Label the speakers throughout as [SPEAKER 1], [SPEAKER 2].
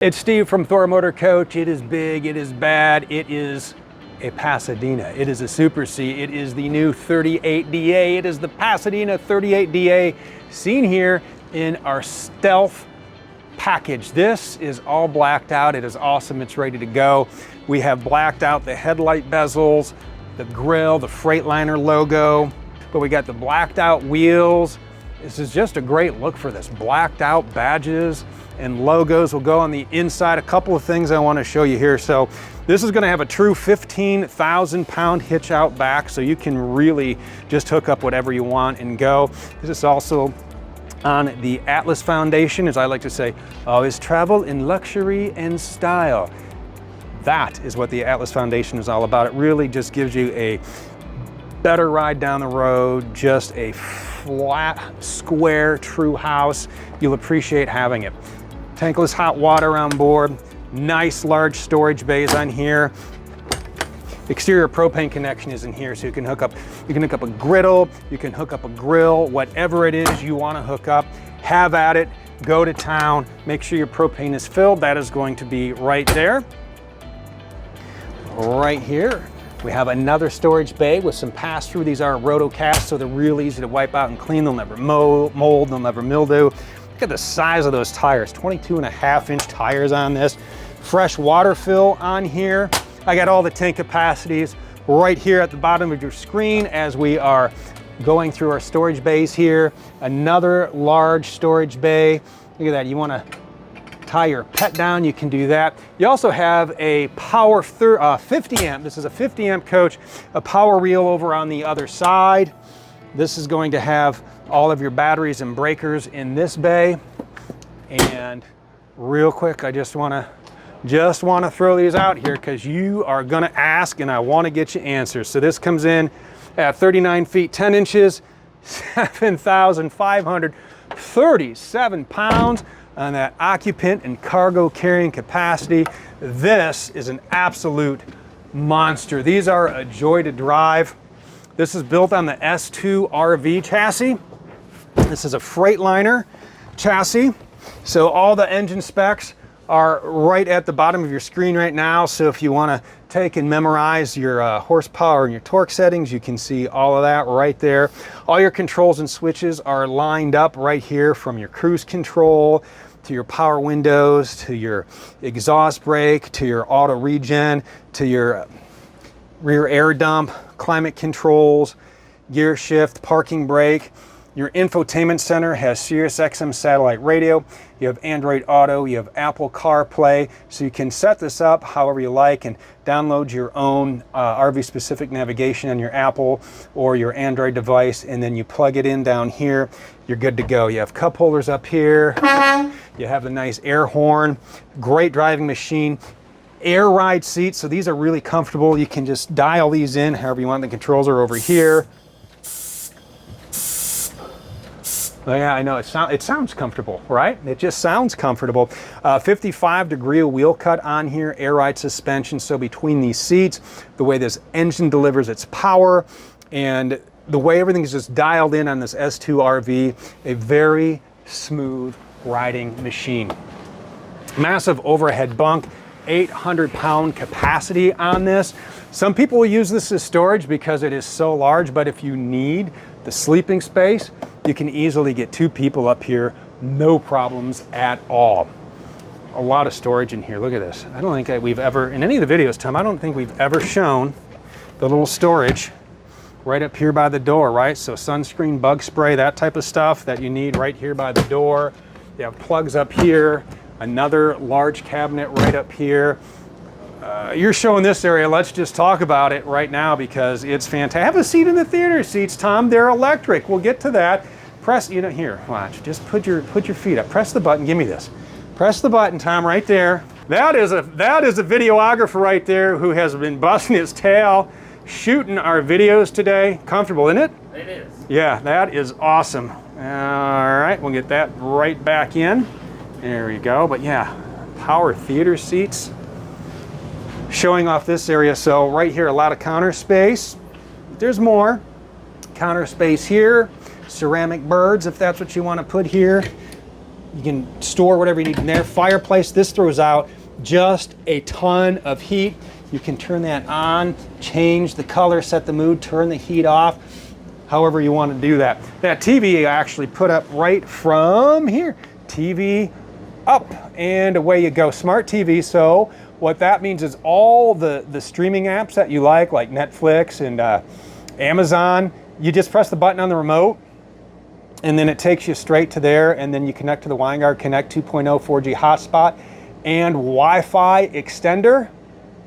[SPEAKER 1] It's Steve from Thor Motor Coach. It is big, it is bad, it is a Pasadena. It is a Super C. It is the new 38DA. It is the Pasadena 38DA seen here in our Stealth package. This is all blacked out. It is awesome. It's ready to go. We have blacked out the headlight bezels, the grille, the Freightliner logo, but we got the blacked out wheels. This is just a great look for this. Blacked out badges and logos will go on the inside. A couple of things I want to show you here. So this is going to have a true 15,000 pound hitch out back, so you can really just hook up whatever you want and go. This is also on the Atlas Foundation, as I like to say, always travel in luxury and style. That is what the Atlas Foundation is all about. It really just gives you a better ride down the road, just a flat, square, true house. You'll appreciate having it. Tankless hot water on board, nice large storage bays on here. Exterior propane connection is in here, so you can hook up a griddle, you can hook up a grill, whatever it is you want to hook up, have at it, go to town, make sure your propane is filled. That is going to be right there. Right here, we have another storage bay with some pass-through. These are roto-cast, so they're real easy to wipe out and clean. They'll never mold, they'll never mildew. Look at the size of those tires, 22.5-inch tires on this. Fresh water fill on here. I got all the tank capacities right here at the bottom of your screen as we are going through our storage bays here. Another large storage bay. Look at that, you wanna tie your pet down, you can do that. You also have a power 50 amp, this is a 50 amp coach, a power reel over on the other side. This is going to have all of your batteries and breakers in this bay. And real quick, I just wanna throw these out here because you are gonna ask and I wanna get you answers. So this comes in at 39 feet, 10 inches, 7,537 pounds on that occupant and cargo carrying capacity. This is an absolute monster. These are a joy to drive. This is built on the S2 RV chassis. This is a Freightliner chassis. So all the engine specs are right at the bottom of your screen right now. So if you want to take and memorize your horsepower and your torque settings, you can see all of that right there. All your controls and switches are lined up right here, from your cruise control to your power windows, to your exhaust brake, to your auto regen, to your rear air dump, climate controls, gear shift, parking brake. Your infotainment center has Sirius XM satellite radio. You have Android Auto, you have Apple CarPlay, so you can set this up however you like and download your own RV specific navigation on your Apple or your Android device, and then you plug it in down here, you're good to go. You have cup holders up here, you have the nice air horn, great driving machine. Air ride seats, so these are really comfortable. You can just dial these in however you want. The controls are over here. Oh yeah, I know, it sounds comfortable, right? It just sounds comfortable. 55-degree wheel cut on here, air ride suspension, so between these seats, the way this engine delivers its power, and the way everything is just dialed in on this S2 RV, a very smooth riding machine. Massive overhead bunk, 800-pound capacity on this. Some people will use this as storage because it is so large, but if you need the sleeping space, you can easily get 2 people up here, no problems at all. A lot of storage in here. Look at this. I don't think we've ever, in any of the videos, Tom, I don't think we've ever shown the little storage right up here by the door, right? So sunscreen, bug spray, that type of stuff that you need right here by the door. You have plugs up here, another large cabinet right up here. You're showing this area. Let's just talk about it right now because it's fantastic. Have a seat in the theater seats, Tom. They're electric. We'll get to that. Press, here, watch. Just put your feet up. Press the button. Give me this. Press the button, Tom, right there. That is a videographer right there who has been busting his tail shooting our videos today. Comfortable, isn't it?
[SPEAKER 2] It is.
[SPEAKER 1] Yeah, that is awesome. All right, we'll get that right back in. There we go. But yeah, power theater seats. Showing off this area. So right here, a lot of counter space. There's more counter space here. Ceramic birds, if that's what you want to put here. You can store whatever you need in there. Fireplace, this throws out just a ton of heat. You can turn that on, change the color, set the mood, turn the heat off, however you want to do that. That TV I actually put up right from here. TV up and away you go. Smart TV, so what that means is all the streaming apps that you like Netflix and Amazon, you just press the button on the remote and then it takes you straight to there, and then you connect to the Winegard Connect 2.0 4G hotspot and Wi-Fi extender.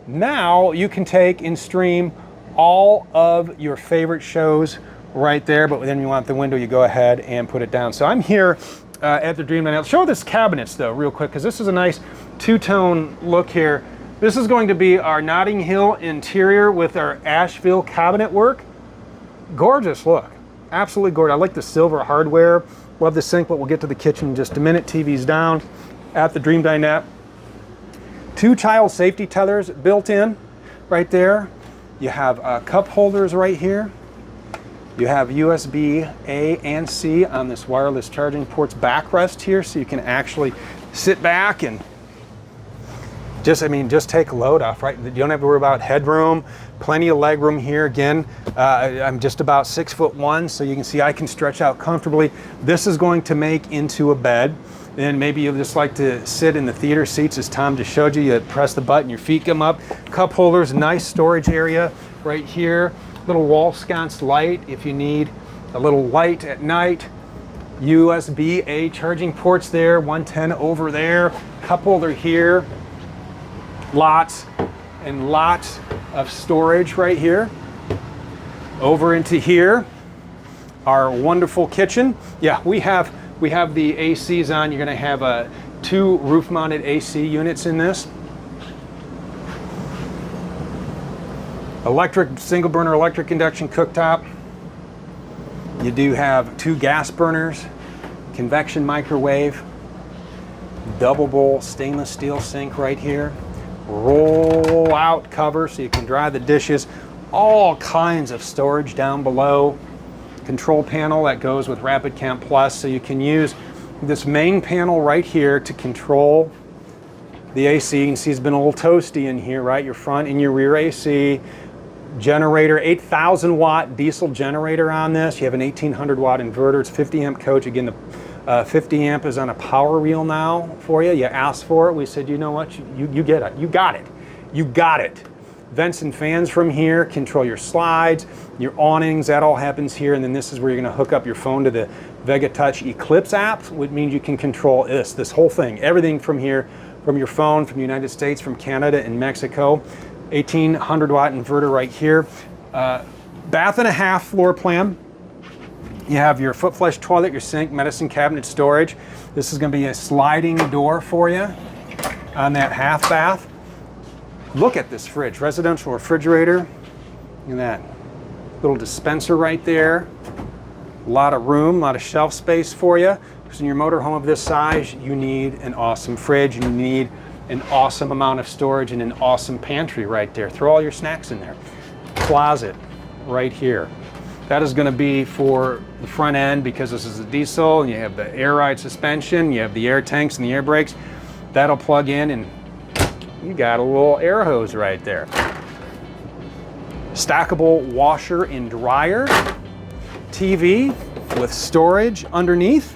[SPEAKER 1] Now you can take and stream all of your favorite shows right there, but then you want the window, you go ahead and put it down. So I'm here at the Dreamland. I'll show this cabinets though real quick, because this is a nice two-tone look here. This is going to be our Notting Hill interior with our Asheville cabinet work. Gorgeous look, absolutely gorgeous. I like the silver hardware. Love the sink, but we'll get to the kitchen in just a minute. TV's down at the Dream Dinette. 2 child safety tethers built in right there. You have cup holders right here. You have USB A and C on this wireless charging port's backrest here, so you can actually sit back and just take a load off, right? You don't have to worry about headroom, plenty of leg room here. Again, I'm just about 6'1", so you can see I can stretch out comfortably. This is going to make into a bed. Then maybe you'll just like to sit in the theater seats, as Tom just showed you. You press the button, your feet come up. Cup holders, nice storage area right here. Little wall sconce light if you need a little light at night. USB A charging ports there, 110 over there. Cup holder here. Lots and lots of storage right here. Over into here, our wonderful kitchen. Yeah, we have the ACs on. You're going to have 2 roof-mounted AC units in this. Single burner electric induction cooktop. You do have 2 gas burners, convection microwave, double bowl stainless steel sink right here. Roll out cover so you can dry the dishes. All kinds of storage down below. Control panel that goes with Rapid Camp Plus, so you can use this main panel right here to control the AC. You can see it's been a little toasty in here, right? Your front and your rear AC. Generator, 8,000 watt diesel generator on this. You have an 1800 watt inverter. It's 50 amp coach. Again, the 50 amp is on a power reel now for you. You asked for it. We said, you know what? You get it. You got it. You got it. Vents and fans from here. Control your slides, your awnings. That all happens here. And then this is where you're going to hook up your phone to the Vega Touch Eclipse app, which means you can control this whole thing. Everything from here, from your phone, from the United States, from Canada and Mexico. 1800 watt inverter right here. Bath and a half floor plan. You have your foot flush toilet, your sink, medicine cabinet storage. This is going to be a sliding door for you on that half bath. Look at this fridge, residential refrigerator. Look at that little dispenser right there. A lot of room, a lot of shelf space for you. Because in your motorhome of this size, you need an awesome fridge and you need an awesome amount of storage and an awesome pantry right there. Throw all your snacks in there. Closet right here. That is going to be for the front end because this is a diesel and you have the air ride suspension, you have the air tanks and the air brakes. That'll plug in and you got a little air hose right there. Stackable washer and dryer. TV with storage underneath.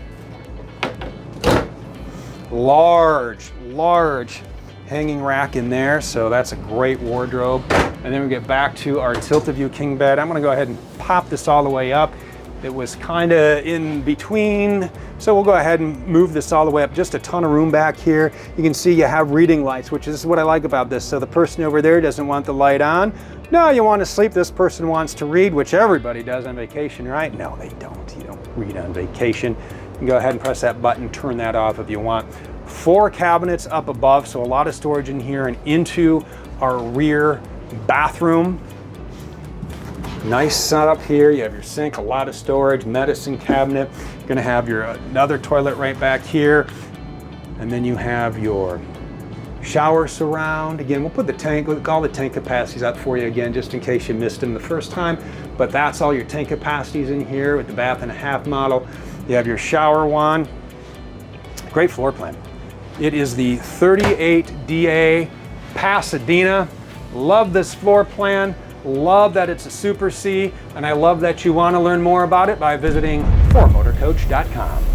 [SPEAKER 1] Large hanging rack in there, so that's a great wardrobe. And then we get back to our Tilt-A-View king bed. I'm gonna go ahead and pop this all the way up. It was kinda in between, so we'll go ahead and move this all the way up. Just a ton of room back here. You can see you have reading lights, which is what I like about this. So the person over there doesn't want the light on. No, you want to sleep. This person wants to read, which everybody does on vacation, right? No, they don't. You don't read on vacation. You can go ahead and press that button, turn that off if you want. 4 cabinets up above, so a lot of storage in here and into our rear bathroom. Nice setup here. You have your sink, a lot of storage, medicine cabinet. You're gonna have your another toilet right back here. And then you have your shower surround. Again, we'll put the tank, all the tank capacities up for you again, just in case you missed them the first time. But that's all your tank capacities in here with the bath and a half model. You have your shower wand. Great floor plan. It is the 38DA Pasadena. Love this floor plan. Love that it's a Super C, and I love that you want to learn more about it by visiting thormotorcoach.com.